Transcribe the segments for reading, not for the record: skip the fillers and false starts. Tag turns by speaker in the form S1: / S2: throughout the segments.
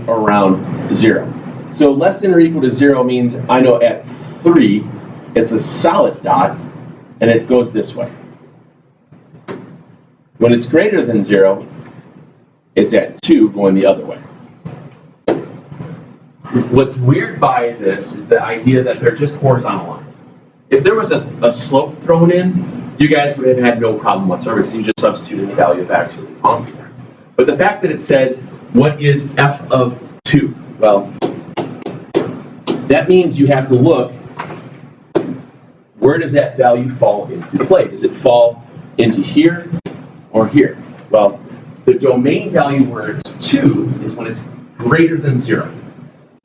S1: around 0. So less than or equal to 0 means I know at 3, it's a solid dot, and it goes this way. When it's greater than 0, it's at 2 going the other way. What's weird by this is the idea that they're just horizontal lines. If there was a slope thrown in, you guys would have had no problem whatsoever because you just substituted the value of x with the function. But the fact that it said, what is f of 2? Well, that means you have to look, where does that value fall into play? Does it fall into here or here? Well, the domain value where it's 2 is when it's greater than 0.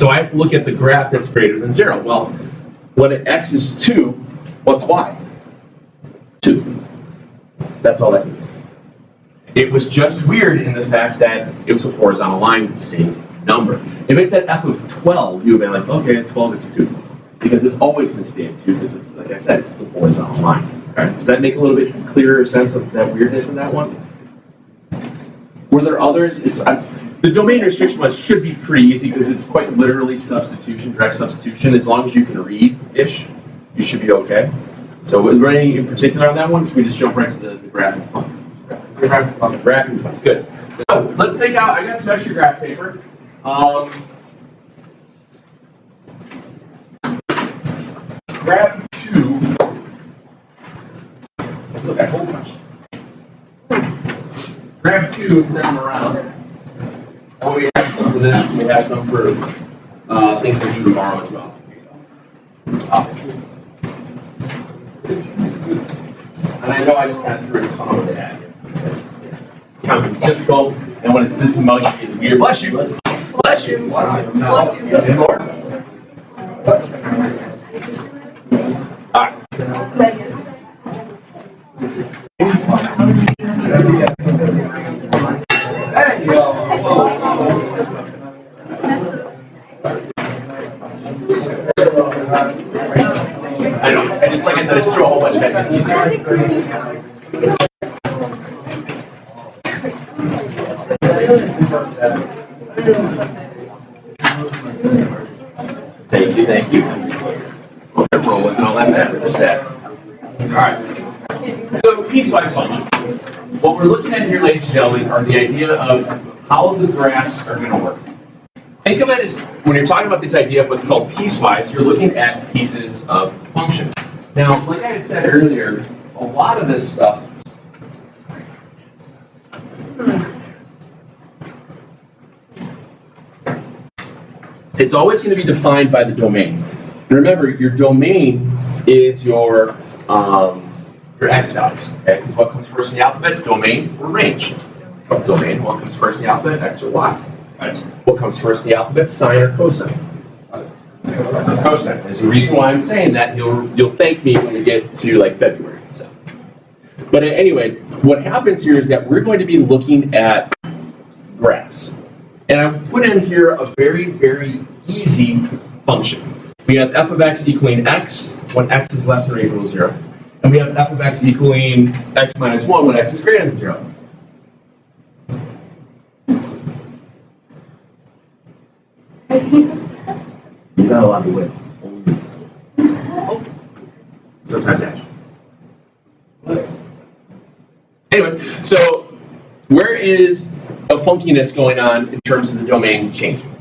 S1: So I have to look at the graph that's greater than 0. Well, when x is 2, what's y? 2. That's all that means. It was just weird in the fact that it was a horizontal line with the same number. If it said f of 12, you would have been like, okay, at 12 it's 2. Because it's always going to stay at 2 because it's, like I said, it's the horizontal line. Okay? Does that make a little bit clearer sense of that weirdness in that one? Were there others? The domain restriction one should be pretty easy because it's quite literally substitution, direct substitution. As long as you can read-ish, you should be okay. So was there anything in particular on that one? Should we just jump right to the graphing fun? Graphing fun, good. So let's take out, I got some extra graph paper. Grab 2. Look, I whole bunch. Grab 2 and set them around. And we have some for this, and we have some for things to do tomorrow as well. And I know I just kind of threw a ton of that at you because counting's difficult, and when it's this muggy and weird, bless you, bless you, bless you. Any more? All right. There you go. I know. I just, like I said, I just threw a whole bunch of that. It's easier. Thank you, thank you. That roll wasn't all that bad for the set. All right. So piecewise functions. What we're looking at here, ladies and gentlemen, are the idea of how the graphs are going to work. Think of it as, when you're talking about this idea of what's called piecewise, you're looking at pieces of function. Now, like I had said earlier, a lot of this stuff it's always going to be defined by the domain. And remember, your domain is your x values, okay? Because what comes first in the alphabet? Domain or range. Domain, what comes first in the alphabet? X or y. What comes first in the alphabet? Sine or cosine? Cosine. There's a reason why I'm saying that. You'll thank me when we get to like February. So. But anyway, what happens here is that we're going to be looking at graphs. And I put in here a very, very easy function. We have f of x equaling x when x is less than or equal to 0. And we have f of x equaling x minus 1 when x is greater than 0. You're not allowed to win. Sometimes action. Anyway, so where is a funkiness going on in terms of the domain changing?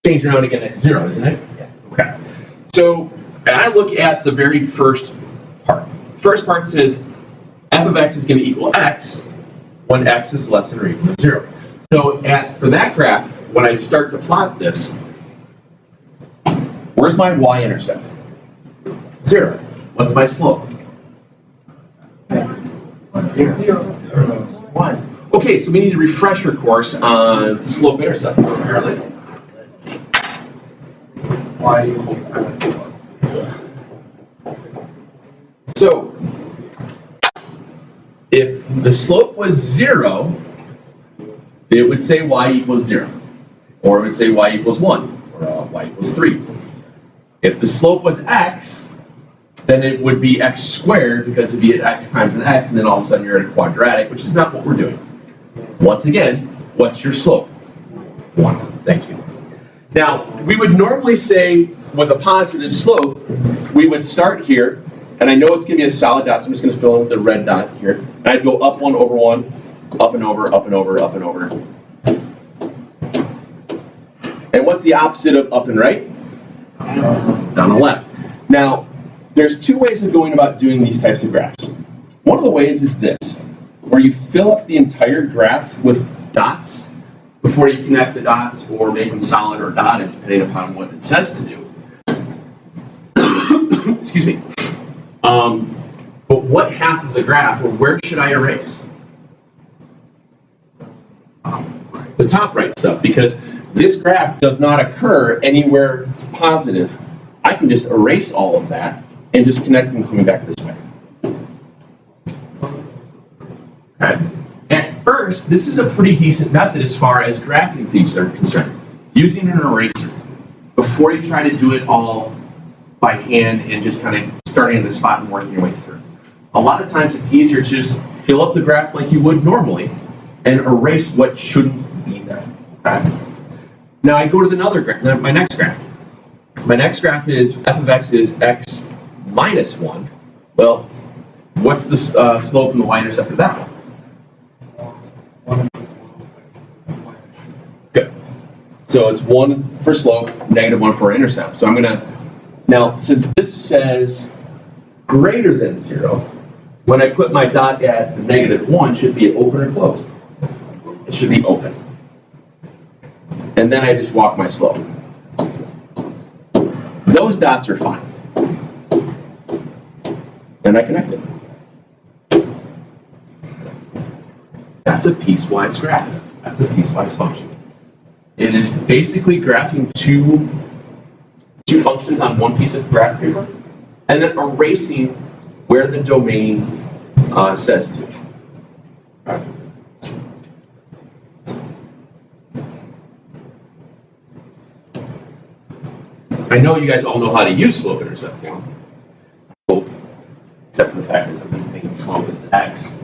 S1: Change around again at 0, isn't it? Yes. Okay. So, and I look at the very first part. First part says f of x is going to equal x when x is less than or equal to 0. So for that graph, when I start to plot this, where's my y-intercept? 0. What's my slope? 0. 1. Okay, so we need a refresher course on slope-intercept apparently. So, if the slope was 0, it would say y equals 0. Or it would say y equals 1, or y equals 3. If the slope was x, then it would be x squared, because it'd be at x times an x, and then all of a sudden you're at a quadratic, which is not what we're doing. Once again, what's your slope? 1. Thank you. Now, we would normally say with a positive slope, we would start here, and I know it's going to be a solid dot, so I'm just going to fill in with the red dot here. And I'd go up 1 over 1, up and over, up and over, up and over. And what's the opposite of up and right? Down the left. Now, there's two ways of going about doing these types of graphs. One of the ways is this, where you fill up the entire graph with dots before you connect the dots or make them solid or dotted, depending upon what it says to do. Excuse me. But what half of the graph, or where should I erase? The top right stuff, because this graph does not occur anywhere positive. I can just erase all of that and just connect them coming back this way. Okay. At first, this is a pretty decent method as far as graphing things are concerned, using an eraser before you try to do it all by hand and just kind of starting at the spot and working your way through. A lot of times it's easier to just fill up the graph like you would normally and erase what shouldn't be there. Okay? Now I go to my next graph. My next graph is f of x is x minus 1. Well, what's the slope and the y-intercept of that one? Good. So it's 1 for slope, -1 for intercept. So I'm going to, now since this says greater than 0, when I put my dot at -1, should be open or closed? It should be open. And then I just walk my slope. Those dots are fine. And I connect it. That's a piecewise graph. That's a piecewise function. It is basically graphing two functions on one piece of graph paper and then erasing where the domain says to. Right. I know you guys all know how to use slope intercept now, except for the fact that some people think slope is x.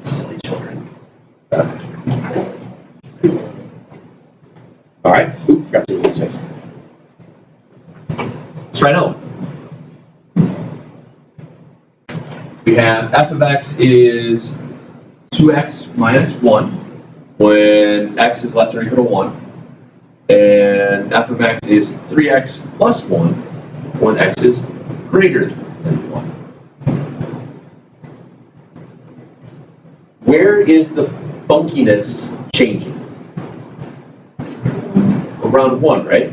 S1: Silly children. All right. Ooh, forgot to do this face. Let's try another one. We have f of x is 2x minus 1 when x is less than or equal to 1, and f of x is 3x plus 1 when x is greater than 1. Where is the funkiness changing? Around 1, right?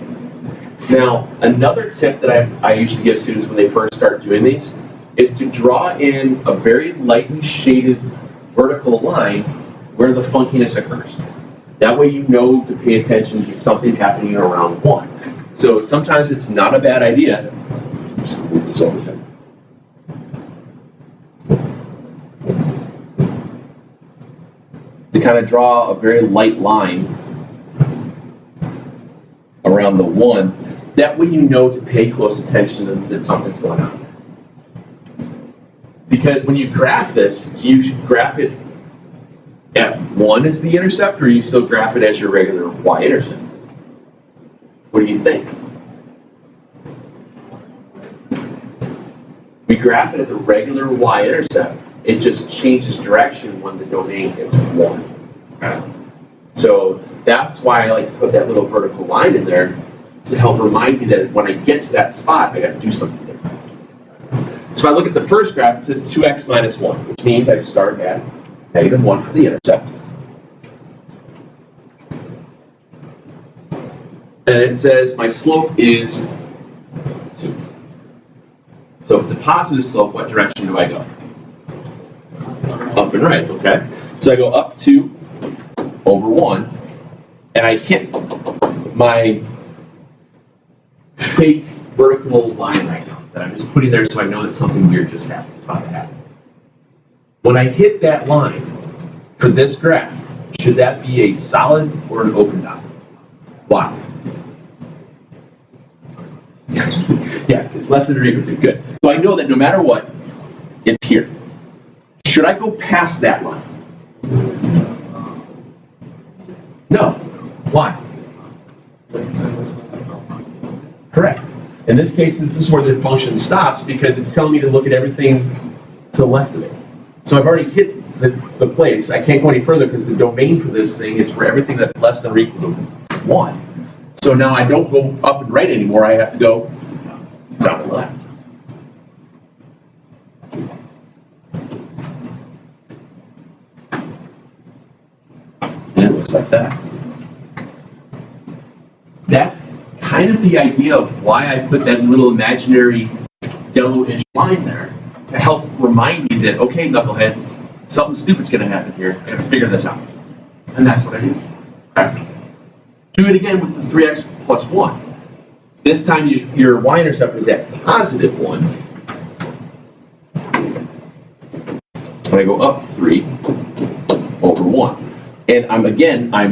S1: Now, another tip that I usually give students when they first start doing these is to draw in a very lightly shaded vertical line where the funkiness occurs. That way you know to pay attention to something happening around 1. So sometimes it's not a bad idea. Just move this over here. To kind of draw a very light line around the 1. That way you know to pay close attention that something's going on. Because when you graph this, do you graph it at 1 as the intercept, or you still graph it as your regular y-intercept? What do you think? We graph it at the regular y-intercept. It just changes direction when the domain hits 1. Okay. So that's why I like to put that little vertical line in there to help remind me that when I get to that spot, I got to do something different. So if I look at the first graph, it says 2x minus 1, which means I start at -1 for the intercept. And it says my slope is 2. So if it's a positive slope, what direction do I go? Up and right, okay? So I go up 2 over 1, and I hit my fake vertical line right now that I'm just putting there so I know that something weird just happened. It's about to happen. When I hit that line for this graph, should that be a solid or an open dot? Why? Yeah, it's less than or equal to. Good. So I know that no matter what, it's here. Should I go past that line? No. Why? Correct. In this case, this is where the function stops because it's telling me to look at everything to the left of it. So I've already hit the place. I can't go any further because the domain for this thing is for everything that's less than or equal to 1. So now I don't go up and right anymore. I have to go down and left. And it looks like that. That's kind of the idea of why I put that little imaginary yellowish line there, to help remind me that, okay, knucklehead, something stupid's going to happen here. I got to figure this out. And that's what I do. Okay. Do it again with the 3x plus 1. This time your y-intercept is at positive 1. And I go up 3 over 1. And I'm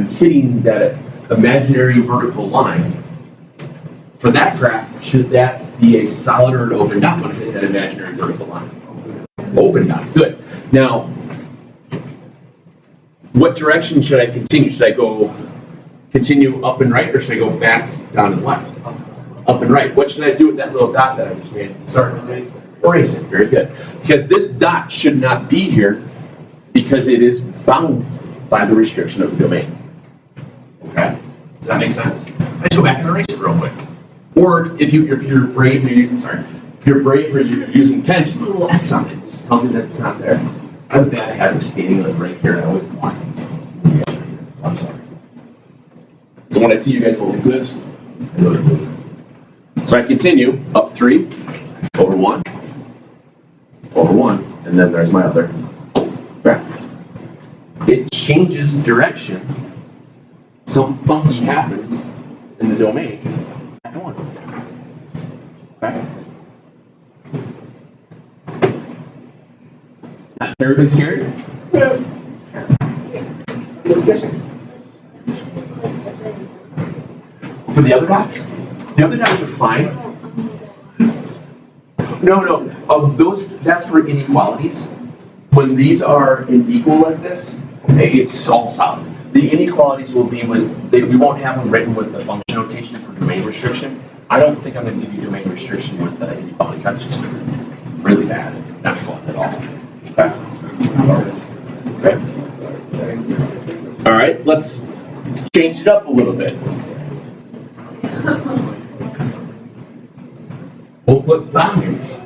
S1: hitting that imaginary vertical line. For that graph, should that be a solid or an open dot when I hit that imaginary vertical line? Open dot, good. Now, what direction should I continue? Should I continue up and right, or should I go back, down, and left? Up and right. What should I do with that little dot that I just made? Start erase it. Very good. Because this dot should not be here because it is bound by the restriction of the domain. Okay? Does that make sense? Let's go back and erase it real quick. Or if you're brave, you're using pen, just put a little X on it. It just tells you that it's not there. I have a bad habit of standing like right here, and I always want this. So I'm sorry. So when I see you guys go like this, I know to move. So I continue up 3 over 1 over 1, and then there's my other graph. It changes direction. Something funky happens in the domain. Everybody scared? What are you guessing? For the other dots? The other dots are fine. No. That's for inequalities. When these are unequal like this, it's all solid. The inequalities will be we won't have them written with the function notation for domain restriction. I don't think I'm going to give you domain restriction with the inequalities. That's just really bad. Not fun at all. Okay. All right, let's change it up a little bit. We'll put boundaries.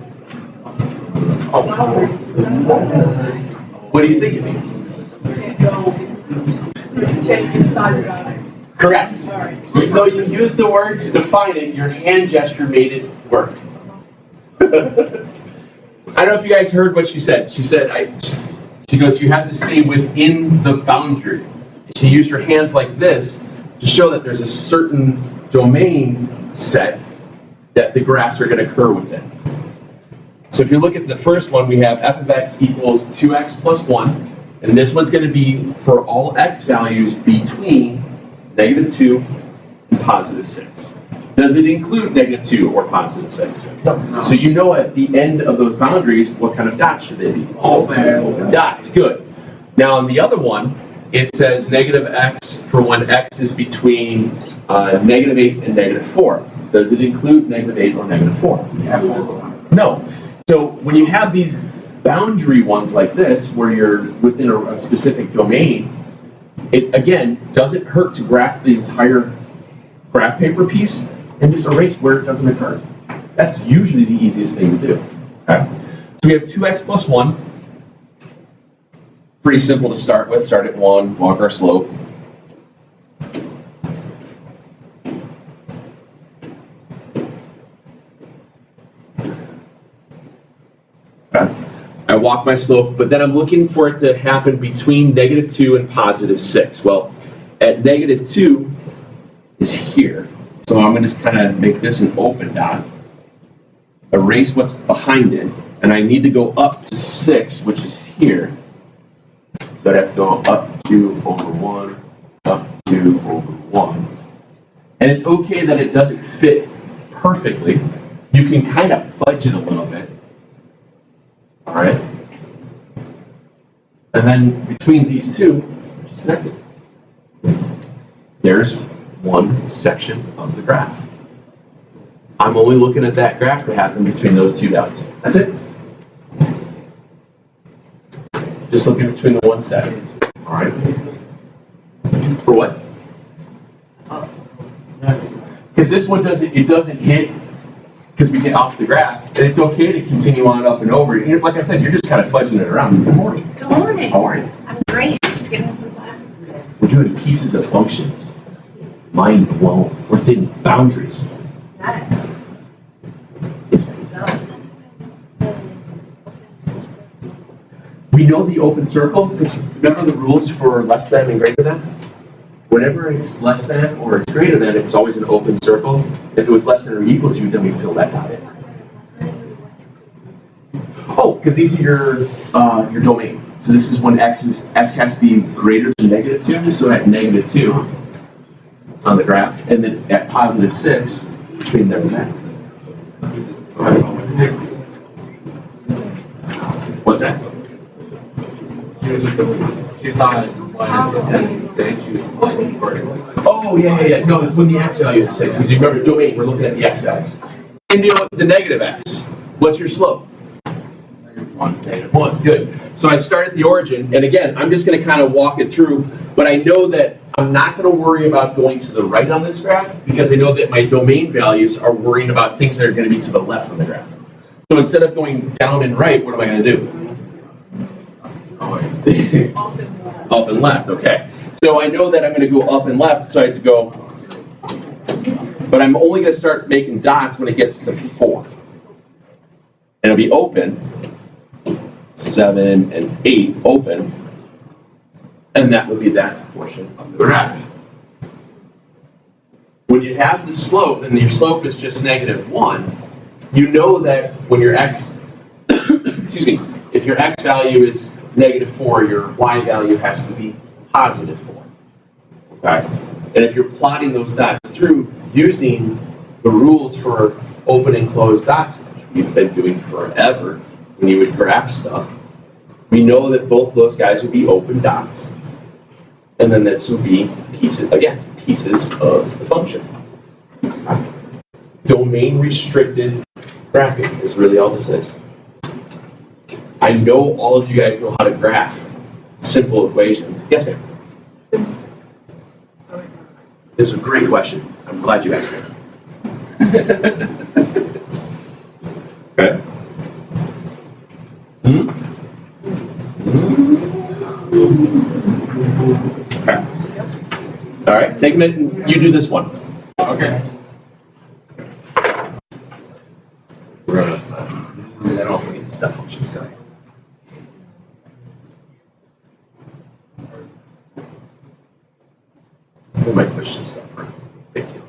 S1: What do you think it means? Correct. Even though you used the word to define it, your hand gesture made it work. I don't know if you guys heard what she said. She goes, you have to stay within the boundary. And she used her hands like this to show that there's a certain domain set that the graphs are going to occur within. So if you look at the first one, we have f of x equals 2x plus 1. And this one's going to be for all x values between -2 and +6. Does it include -2 or +6? No. So you know at the end of those boundaries, what kind of dots should they be? Open dots, good. Now on the other one, it says -x for when x is between -8 and -4. Does it include -8 or -4? No. So when you have these boundary ones like this, where you're within a specific domain, it again doesn't hurt to graph the entire graph paper piece and just erase where it doesn't occur. That's usually the easiest thing to do. Okay? So we have 2x plus 1. Pretty simple to start with. Start at 1, walk our slope. Okay. I walk my slope, but then I'm looking for it to happen between -2 and +6. Well, at -2 is here. So I'm going to kind of make this an open dot, erase what's behind it, and I need to go up to 6, which is here. So I'd have to go up 2 over 1, up 2 over 1. And it's okay that it doesn't fit perfectly. You can kind of fudge it a little bit. All right? And then between these two, just connect it. There's one section of the graph. I'm only looking at that graph that happened between those two values. That's it. Just looking between the one set. All right. For what? Because this one doesn't hit, because we get off the graph, and it's okay to continue on up and over. Like I said, you're just kind of fudging it around. Good morning.
S2: Good morning.
S1: How are you?
S2: I'm great. Just getting some classes today.
S1: We're doing pieces of functions. Mind blown. We're thinking boundaries.
S2: Nice.
S1: We know the open circle, because remember the rules for less than and greater than? Whenever it's less than or it's greater than, it was always an open circle. If it was less than or equal to, then we fill that dot in. Oh, because these are your domain. So this is when x has to be greater than -2, so at -2 on the graph, and then at +6 between there and that. What's that?
S3: She thought
S1: Oh, yeah. No, it's when the x value is 6. Because you remember domain, we're looking at the x values. And deal with the negative x. What's your slope? -1. Good. So I start at the origin, and again, I'm just going to kind of walk it through, but I know that I'm not going to worry about going to the right on this graph, because I know that my domain values are worrying about things that are going to be to the left on the graph. So instead of going down and right, what am I going to do? Up and left, okay. So I know that I'm going to go up and left, so I have to go, but I'm only going to start making dots when it gets to 4. And it'll be open, 7 and 8 open, and that will be that portion of the graph. When you have the slope, and your slope is just -1, you know that when your x, excuse me, if your x value is -4, your y value has to be +4. Okay? And if you're plotting those dots through using the rules for open and closed dots, which we've been doing forever when you would graph stuff, we know that both of those guys would be open dots. And then this would be pieces, again, pieces of the function. Domain restricted graphing is really all this is. I know all of you guys know how to graph simple equations. Yes, ma'am? This is a great question. I'm glad you asked it. Okay. Okay. All right, take a minute and you do this one. Okay. We're running out of time. I don't need step functions today. We might push some stuff around. Thank you.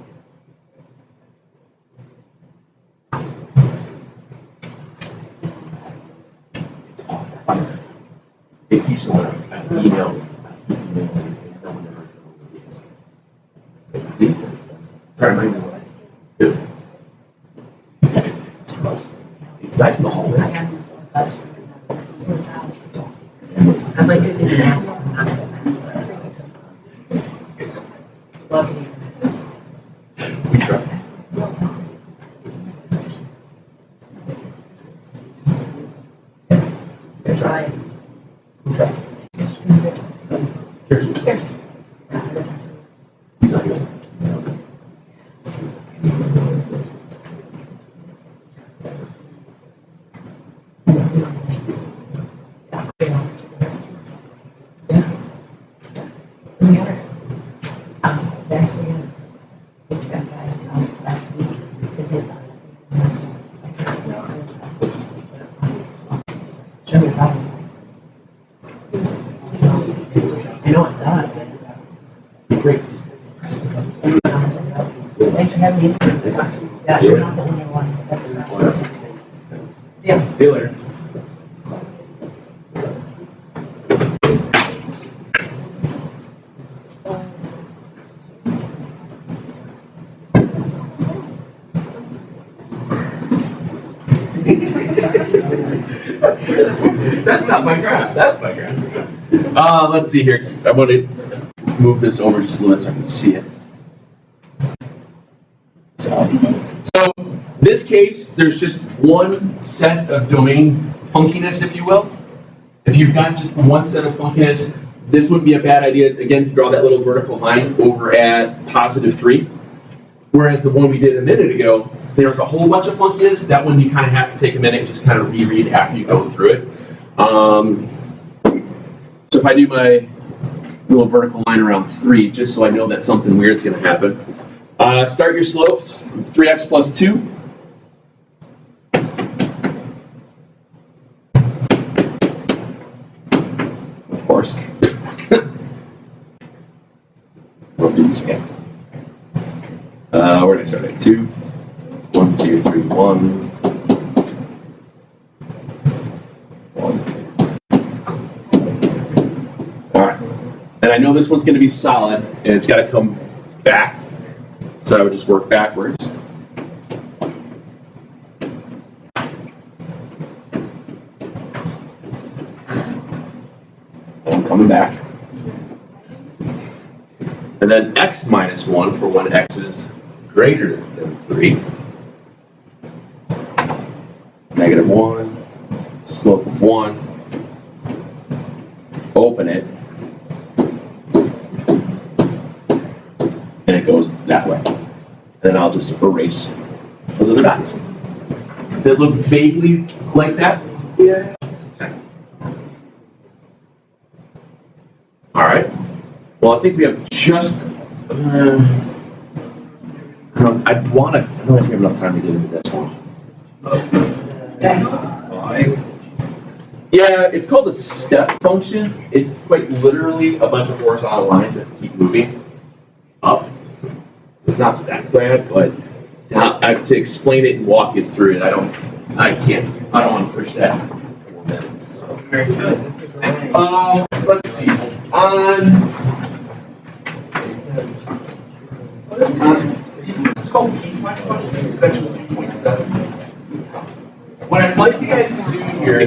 S1: It keeps on emails. It's decent. Sorry, my good. It's nice in the hallways.
S2: I'd like to do the math.
S1: We try.
S2: Try.
S1: Here's he's not here.
S2: I know it's not.
S1: Great.
S2: Thanks for having me. Yeah, you're not the only one. Yeah.
S1: See you later. That's not my graph. That's my graph. Let's see here. I want to move this over just a little bit so I can see it. So this case, there's just one set of domain funkiness, if you will. If you've got just the one set of funkiness, this would be a bad idea, again, to draw that little vertical line over at +3. Whereas the one we did a minute ago, there was a whole bunch of funkiness. That one you kind of have to take a minute and just kind of reread after you go through it. So if I do my little vertical line around 3, just so I know that something weird's going to happen. Start your slopes, 3x plus 2. Of course. Where did I start at? 2. 1, 2, 3, 1. 1. All right. And I know this one's going to be solid, and it's got to come back. So I would just work backwards. And I'm coming back. And then x minus 1 for when x is greater than 3. -1, slope of 1. Open it. And it goes that way. Then I'll just erase those other dots. Does it look vaguely like that? Yeah. Okay. All right. Well, I think we have just. I'd want to. I don't know if we have enough time to get into this one.
S2: Yes.
S1: Yeah, it's called a step function. It's quite literally a bunch of horizontal lines that keep moving up. It's not that bad, but I have to explain it and walk you through it. I don't want to push that for 4 minutes. So.
S2: Very good.
S1: Let's see. This is called piecewise function. This is section 2.7. What I'd like you guys to do here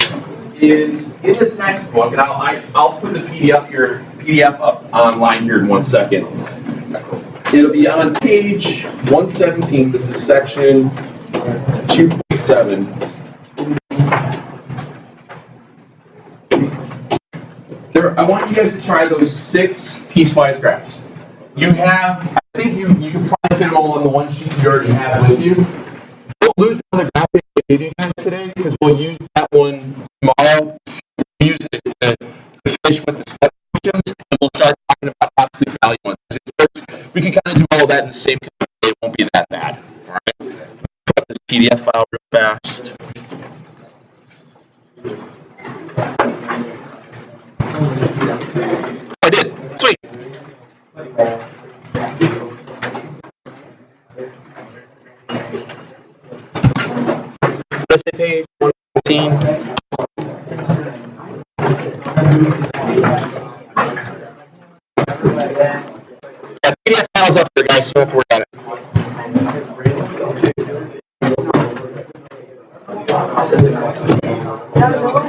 S1: is in the textbook, and I'll put the PDF up online here in 1 second. It'll be on page 117. This is section 2.7. I want you guys to try those 6 piecewise graphs. I think you can probably fit them all on the one sheet you already have with you. We'll lose another graphic we gave you guys today because we'll use that one tomorrow. We'll use it to finish with the step functions, and we'll start talking about absolute value ones. We can kind of do all that in the same kind of way. It won't be that bad. All right. Put up this PDF file real fast. I did. Sweet. Let's say page 114. Yeah, PDF file's up there, guys, so you don't have to worry about it.
S2: That was a little